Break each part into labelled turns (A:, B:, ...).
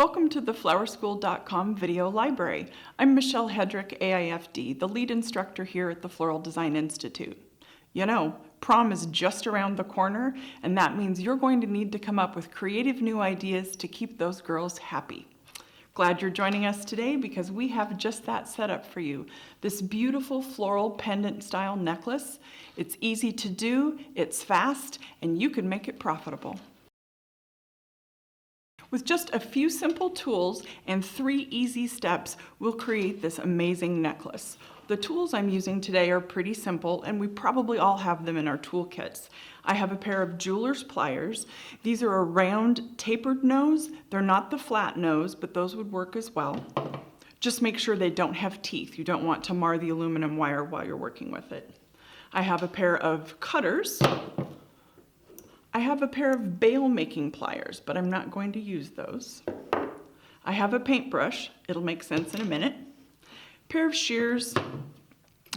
A: Welcome to the flowerschool.com video library. I'm Michelle Heandrick, AIFD, the lead instructor here at the Floral Design Institute. You know, prom is just around the corner, and that means you're going to need to come up with creative new ideas to keep those girls happy. Glad you're joining us today because we have just that set up for you. This beautiful floral pendant style necklace. It's easy to do, it's fast, and you can make it profitable. With just a few simple tools and 3 easy steps, we'll create this amazing necklace. The tools I'm using today are pretty simple, and we probably all have them in our toolkits. I have a pair of jeweler's pliers. These are a round tapered nose. They're not the flat nose, but those would work as well. Just make sure they don't have teeth. You don't want to mar the aluminum wire while you're working with it. I have a pair of cutters. I have a pair of bail making pliers, but I'm not going to use those. I have a paintbrush. It'll make sense in a minute. Pair of shears.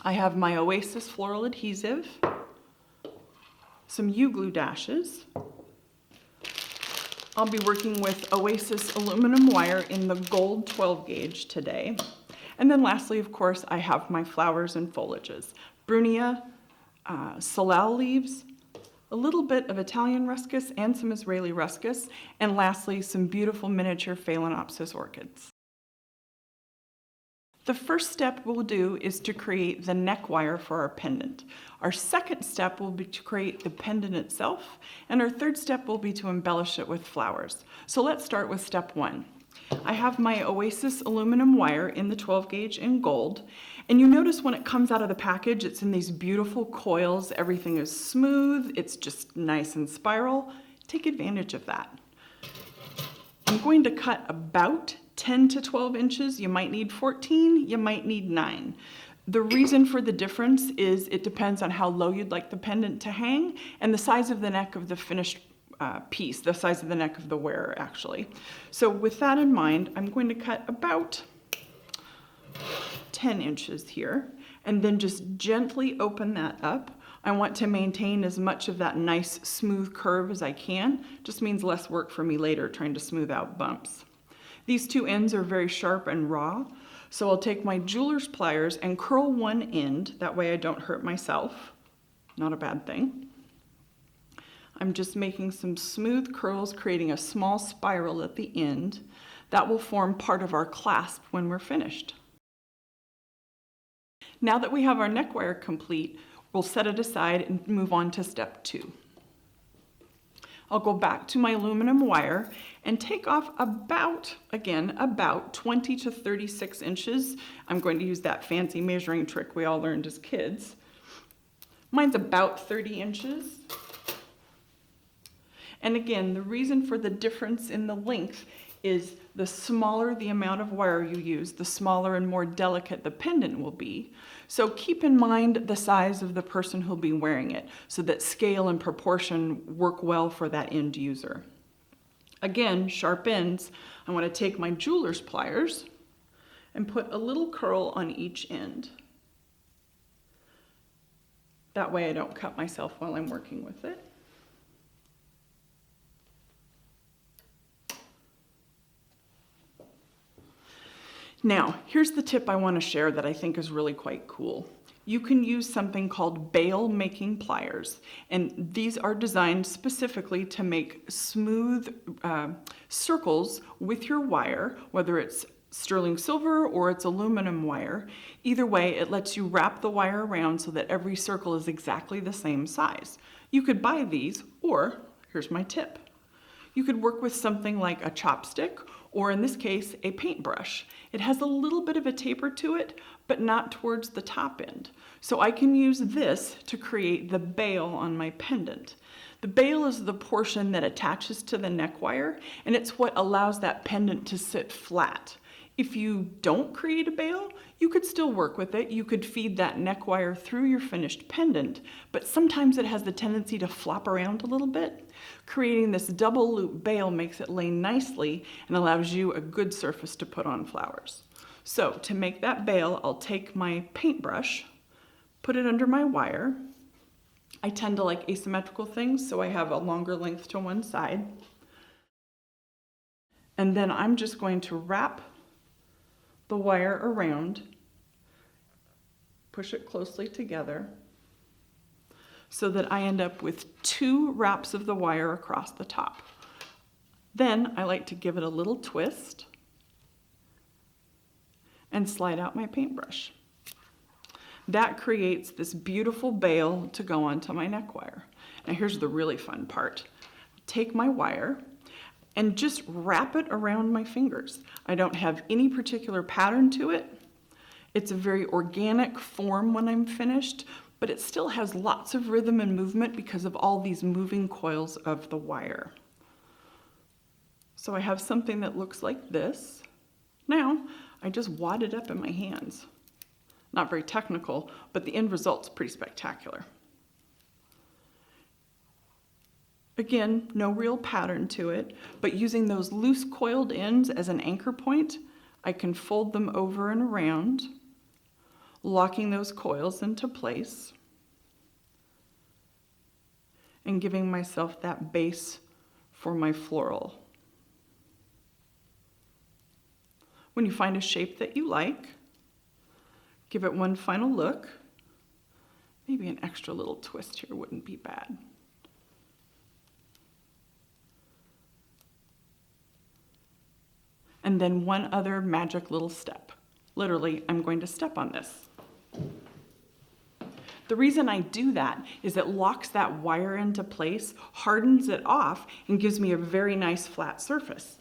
A: I have my Oasis floral adhesive. Some U-glue dashes. I'll be working with Oasis aluminum wire in the gold 12 gauge today. And then lastly, of course, I have my flowers and foliages. Brunia, Floral leaves, a little bit of Italian ruscus and some Israeli ruscus, and lastly, some beautiful miniature Phalaenopsis orchids. The first step we'll do is to create the neck wire for our pendant. Our second step will be to create the pendant itself, and our third step will be to embellish it with flowers. So let's start with step 1. I have my Oasis aluminum wire in the 12 gauge in gold, and you notice when it comes out of the package, it's in these beautiful coils. Everything is smooth, it's just nice and spiral. Take advantage of that. I'm going to cut about 10 to 12 inches. You might need 14, you might need 9. The reason for the difference is it depends on how low you'd like the pendant to hang and the size of the neck of the finished piece, the size of the neck of the wearer actually. So with that in mind, I'm going to cut about 10 inches here and then just gently open that up. I want to maintain as much of that nice smooth curve as I can. Just means less work for me later trying to smooth out bumps. These 2 ends are very sharp and raw, so I'll take my jeweler's pliers and curl one end. That way I don't hurt myself. Not a bad thing. I'm just making some smooth curls, creating a small spiral at the end. That will form part of our clasp when we're finished. Now that we have our neck wire complete, we'll set it aside and move on to step 2. I'll go back to my aluminum wire and take off about 20 to 36 inches. I'm going to use that fancy measuring trick we all learned as kids. Mine's about 30 inches. And again, the reason for the difference in the length is the smaller the amount of wire you use, the smaller and more delicate the pendant will be. So keep in mind the size of the person who'll be wearing it so that scale and proportion work well for that end user. Again, sharp ends, I want to take my jeweler's pliers and put a little curl on each end. That way I don't cut myself while I'm working with it. Now, here's the tip I want to share that I think is really quite cool. You can use something called bail making pliers, and these are designed specifically to make smooth circles with your wire, whether it's sterling silver or it's aluminum wire. Either way, it lets you wrap the wire around so that every circle is exactly the same size. You could buy these, or here's my tip. You could work with something like a chopstick, or in this case, a paintbrush. It has a little bit of a taper to it, but not towards the top end. So I can use this to create the bail on my pendant. The bail is the portion that attaches to the neck wire, and it's what allows that pendant to sit flat. If you don't create a bail, you could still work with it. You could feed that neck wire through your finished pendant, but sometimes it has the tendency to flop around a little bit. Creating this double loop bail makes it lay nicely and allows you a good surface to put on flowers. So to make that bail, I'll take my paintbrush, put it under my wire. I tend to like asymmetrical things, so I have a longer length to one side. And then I'm just going to wrap the wire around, push it closely together so that I end up with 2 wraps of the wire across the top. Then I like to give it a little twist and slide out my paintbrush. That creates this beautiful bail to go onto my neck wire. Now here's the really fun part. Take my wire and just wrap it around my fingers. I don't have any particular pattern to it. It's a very organic form when I'm finished, but it still has lots of rhythm and movement because of all these moving coils of the wire. So I have something that looks like this. Now, I just wad it up in my hands. Not very technical, but the end result's pretty spectacular. Again, no real pattern to it, but using those loose coiled ends as an anchor point, I can fold them over and around, locking those coils into place and giving myself that base for my floral. When you find a shape that you like, give it one final look. Maybe an extra little twist here wouldn't be bad. And then one other magic little step. Literally, I'm going to step on this. The reason I do that is it locks that wire into place, hardens it off, and gives me a very nice flat surface.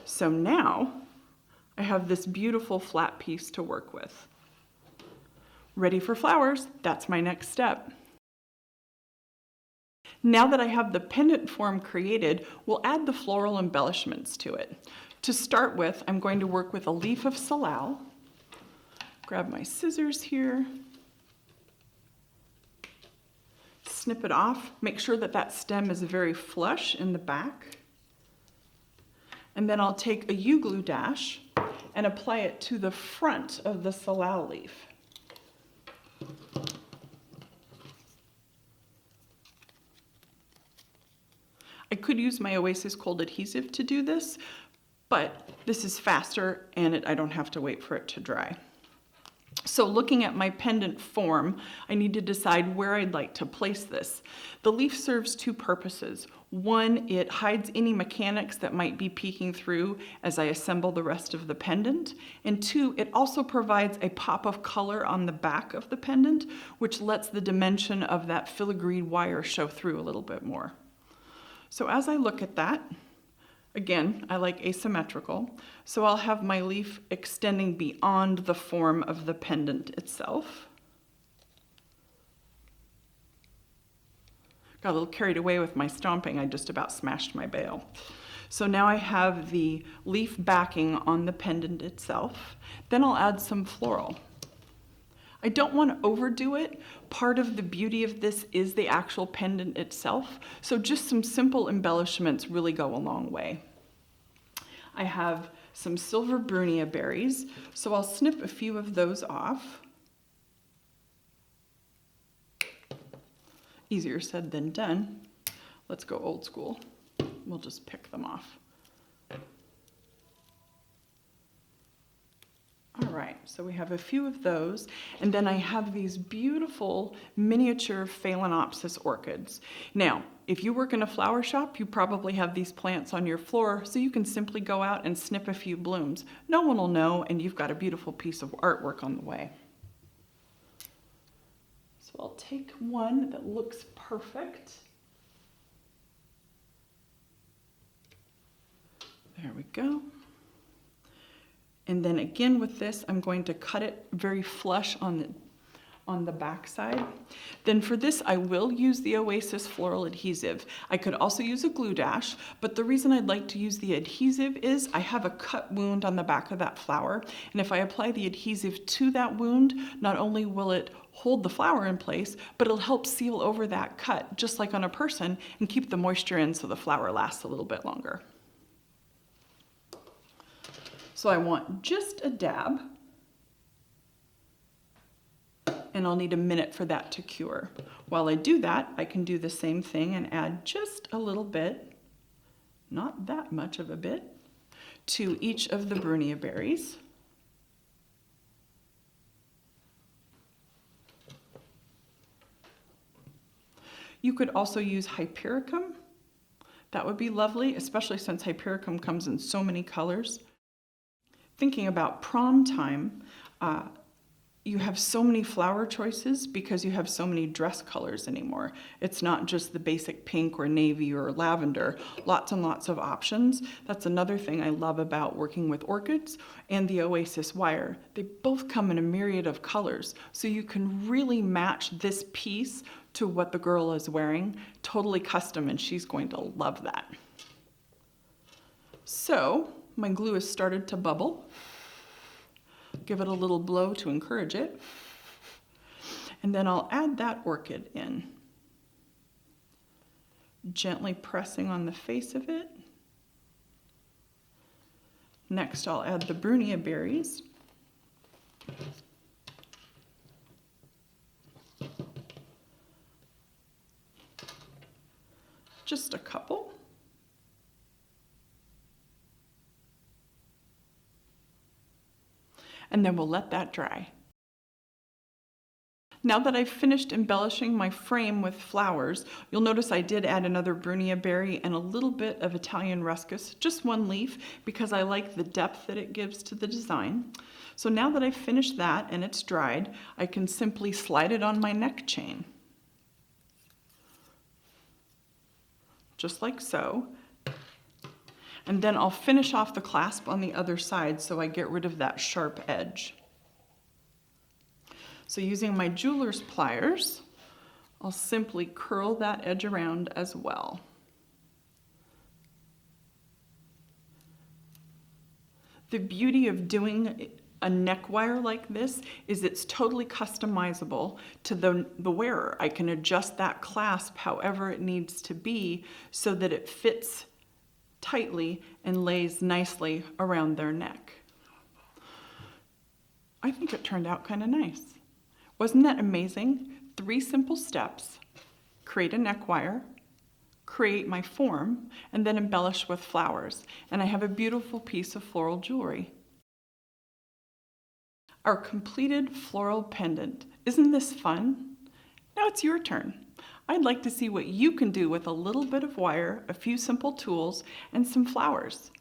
A: So now I have this beautiful flat piece to work with. Ready for flowers, that's my next step. Now that I have the pendant form created, we'll add the floral embellishments to it. To start with, I'm going to work with a leaf of Floral. Grab my scissors here. Snip it off. Make sure that that stem is very flush in the back. And then I'll take a U-glue dash and apply it to the front of the Floral leaf. I could use my Oasis Cold Adhesive to do this, but this is faster and I don't have to wait for it to dry. So looking at my pendant form, I need to decide where I'd like to place this. The leaf serves 2 purposes. One, it hides any mechanics that might be peeking through as I assemble the rest of the pendant. And 2, it also provides a pop of color on the back of the pendant, which lets the dimension of that filigreed wire show through a little bit more. So as I look at that, again, I like asymmetrical, so I'll have my leaf extending beyond the form of the pendant itself. Got a little carried away with my stomping, I just about smashed my bail. So now I have the leaf backing on the pendant itself. Then I'll add some floral. I don't want to overdo it. Part of the beauty of this is the actual pendant itself, so just some simple embellishments really go a long way. I have some silver brunia berries, so I'll snip a few of those off. Easier said than done. Let's go old school. We'll just pick them off. All right, so we have a few of those, and then I have these beautiful miniature Phalaenopsis orchids. Now, if you work in a flower shop, you probably have these plants on your floor, so you can simply go out and snip a few blooms. No one will know, and you've got a beautiful piece of artwork on the way. So I'll take one that looks perfect. There we go. And then again with this, I'm going to cut it very flush on the back side. Then for this, I will use the Oasis Floral Adhesive. I could also use a glue dash, but the reason I'd like to use the adhesive is I have a cut wound on the back of that flower. And if I apply the adhesive to that wound, not only will it hold the flower in place, but it'll help seal over that cut, just like on a person, and keep the moisture in so the flower lasts a little bit longer. So I want just a dab. and I'll need a minute for that to cure. While I do that, I can do the same thing and add just a little bit, not that much of a bit, to each of the Brunia berries. You could also use hypericum. That would be lovely, especially since hypericum comes in so many colors. Thinking about prom time, you have so many flower choices because you have so many dress colors anymore. It's not just the basic pink or navy or lavender, lots and lots of options. That's another thing I love about working with orchids and the Oasis wire. They both come in a myriad of colors, so you can really match this piece to what the girl is wearing, totally custom, and she's going to love that. So my glue has started to bubble. Give it a little blow to encourage it. And then I'll add that orchid in. Gently pressing on the face of it. Next, I'll add the Brunia berries. Just a couple. And then we'll let that dry. Now that I've finished embellishing my frame with flowers, you'll notice I did add another Brunia berry and a little bit of Italian ruscus, just one leaf, because I like the depth that it gives to the design. So now that I've finished that and it's dried, I can simply slide it on my neck chain. Just like so. And then I'll finish off the clasp on the other side so I get rid of that sharp edge. So using my jeweler's pliers, I'll simply curl that edge around as well. The beauty of doing a neck wire like this is it's totally customizable to the wearer. I can adjust that clasp however it needs to be so that it fits tightly and lays nicely around their neck. I think it turned out kind of nice. Wasn't that amazing? 3 simple steps: create a neck wire, create my form, and then embellish with flowers. And I have a beautiful piece of floral jewelry. Our completed floral pendant. Isn't this fun? Now it's your turn. I'd like to see what you can do with a little bit of wire, a few simple tools, and some flowers.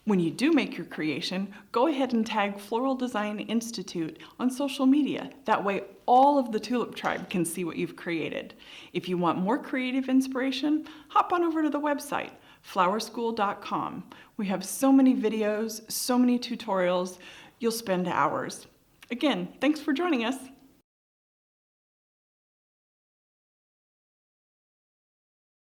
A: When you do make your creation, go ahead and tag Floral Design Institute on social media. That way all of the Tulip Tribe can see what you've created. If you want more creative inspiration, hop on over to the website, flowerschool.com. We have so many videos, so many tutorials, you'll spend hours. Again, thanks for joining us.